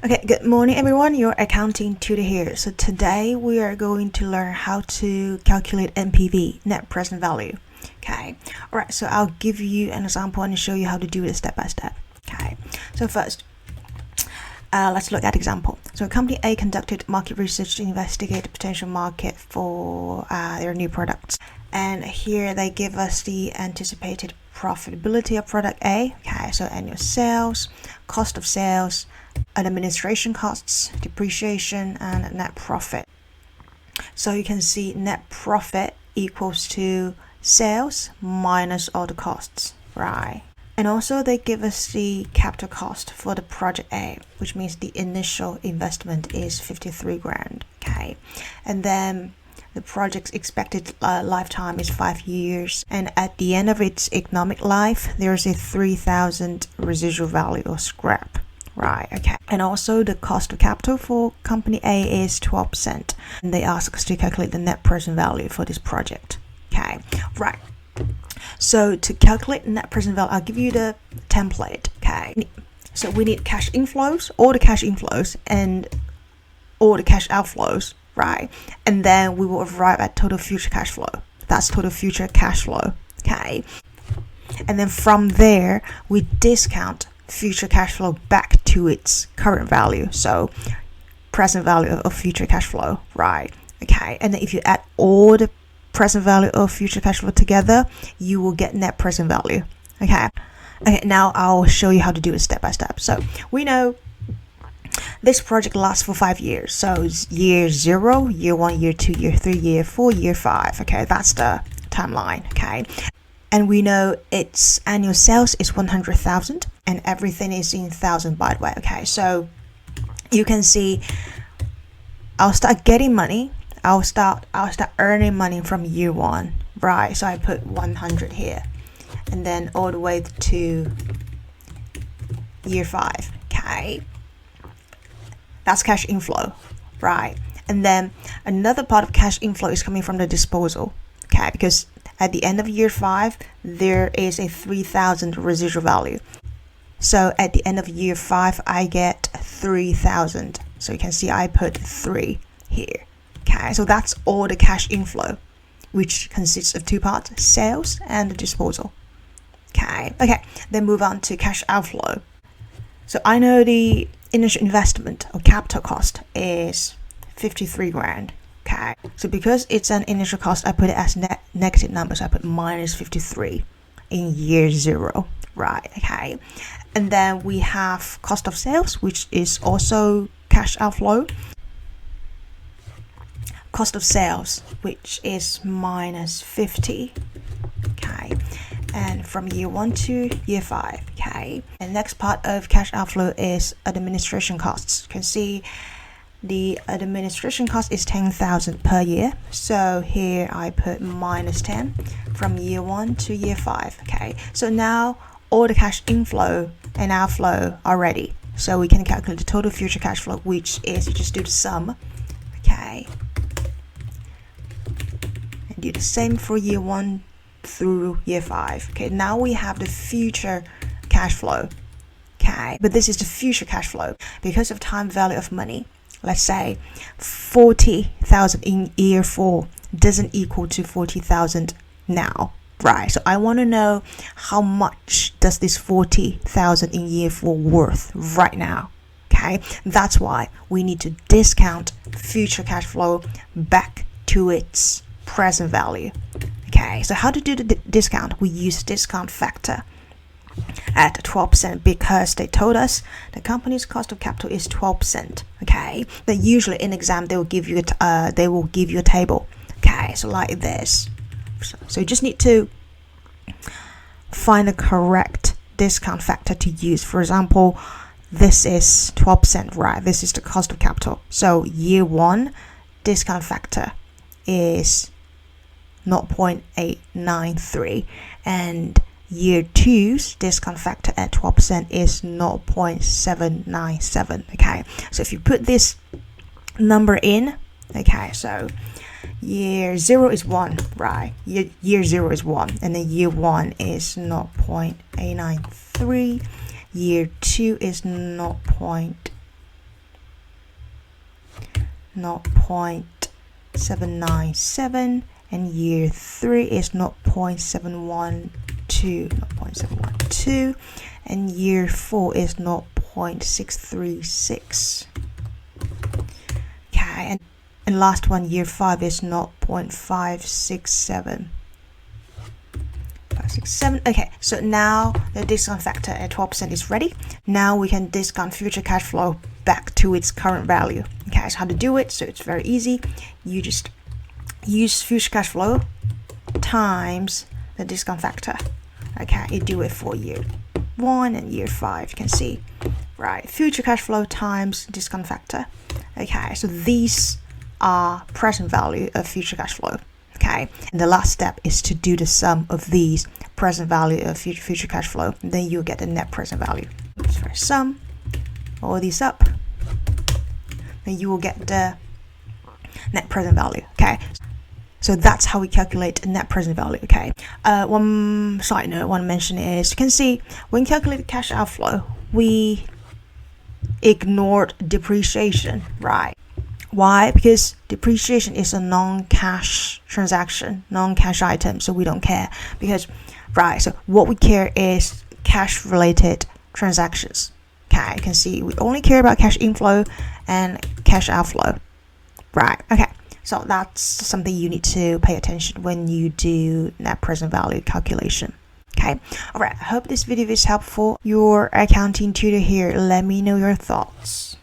Okay, good morning everyone, your accounting tutor here. So today we are going to learn how to calculate NPV, net present value. Okay, alright, so I'll give you an example and show you how to do it step by step. Okay, so first, let's look at example. So company A conducted market research to investigate the potential market for their new products. And here they give us the anticipated profitability of product A. Okay, so annual sales, cost of sales, administration costs, depreciation, and net profit. So you can see net profit equals to sales minus all the costs, right? And also they give us the capital cost for the project A, which means the initial investment is 53 grand, okay? And then the project's expected lifetime is 5 years, and at the end of its economic life, there's a 3,000 residual value or scrap. Right, okay. And also the cost of capital for company A is 12%. And they ask us to calculate the net present value for this project. Okay, right. So to calculate net present value, I'll give you the template, okay? So we need cash inflows, all the cash inflows, and all the cash outflows, right? And then we will arrive at total future cash flow. That's total future cash flow, okay? And then from there, we discount future cash flow back to its current value, so present value of future cash flow, right? Okay, and then if you add all the present value of future cash flow together, you will get net present value. Okay, now I'll show you how to do it step by step. So we know this project lasts for 5 years, so year 0, year 1, year 2, year 3, year 4, year 5. Okay, that's the timeline. Okay, and we know its annual sales is 100,000 and everything is in thousand, by the way. Okay, so you can see I'll start getting money. I'll start earning money from year 1, right? So I put 100 here, and then all the way to year 5. Okay, that's cash inflow, right? And then another part of cash inflow is coming from the disposal. Okay, because at the end of year 5, there is a 3,000 residual value. So at the end of year 5, I get 3,000. So you can see I put 3 here. Okay, so that's all the cash inflow, which consists of 2 parts, sales and the disposal. Okay, then move on to cash outflow. So I know the initial investment or capital cost is 53 grand. Okay, so because it's an initial cost, I put it as negative numbers. I put minus 53 in year 0, right? Okay, and then we have cost of sales, which is also cash outflow. Cost of sales, which is minus 50. Okay, and from year 1 to year 5. Okay, and next part of cash outflow is administration costs. You can see the administration cost is 10,000 per year. So here I put minus 10 from year 1 to year 5. Okay, so now all the cash inflow and outflow are ready. So we can calculate the total future cash flow, which is, you just do the sum. Okay, and do the same for year 1 through year 5. Okay, now we have the future cash flow. Okay, but this is the future cash flow because of time value of money. Let's say 40,000 in year 4 doesn't equal to 40,000 now, right? So I want to know how much does this 40,000 in year 4 worth right now. Okay, that's why we need to discount future cash flow back to its present value. Okay, so how to do the discount? We use discount factor at 12% because they told us the company's cost of capital is 12%. Okay, but usually in exam they will give you a table. Okay, so like this. So you just need to find the correct discount factor to use. For example, this is 12%, right? This is the cost of capital. So year 1 discount factor is 0.893, and year 2's discount factor at 12% is 0.797. Okay, so if you put this number in, okay, so year 0 is 1, right? Year 0 is 1, and then year 1 is 0.893, year 2 is 0.797, 0.797, and year 3 is 0.712, 0.712, and year 4 is 0.636. Okay, and last one, year 5 is 0.567. 567. Okay, so now the discount factor at 12% is ready. Now we can discount future cash flow back to its current value. Okay, so how to do it? So it's very easy. You just use future cash flow times the discount factor. Okay, you do it for year 1 and year 5. You can see, right? Future cash flow times discount factor. Okay, so these are present value of future cash flow. Okay, and the last step is to do the sum of these present value of future cash flow, and then you'll get the net present value. So sum all these up, then you will get the net present value. Okay, so that's how we calculate net present value. Okay, one side note I want to mention is, you can see when calculating cash outflow, we ignored depreciation, right? Why? Because depreciation is a non-cash transaction, non-cash item, so we don't care. Because, right, so what we care is cash-related transactions. Okay, you can see we only care about cash inflow and cash outflow. Right, okay, so that's something you need to pay attention when you do net present value calculation. Okay, all right, I hope this video is helpful. Your accounting tutor here. Let me know your thoughts.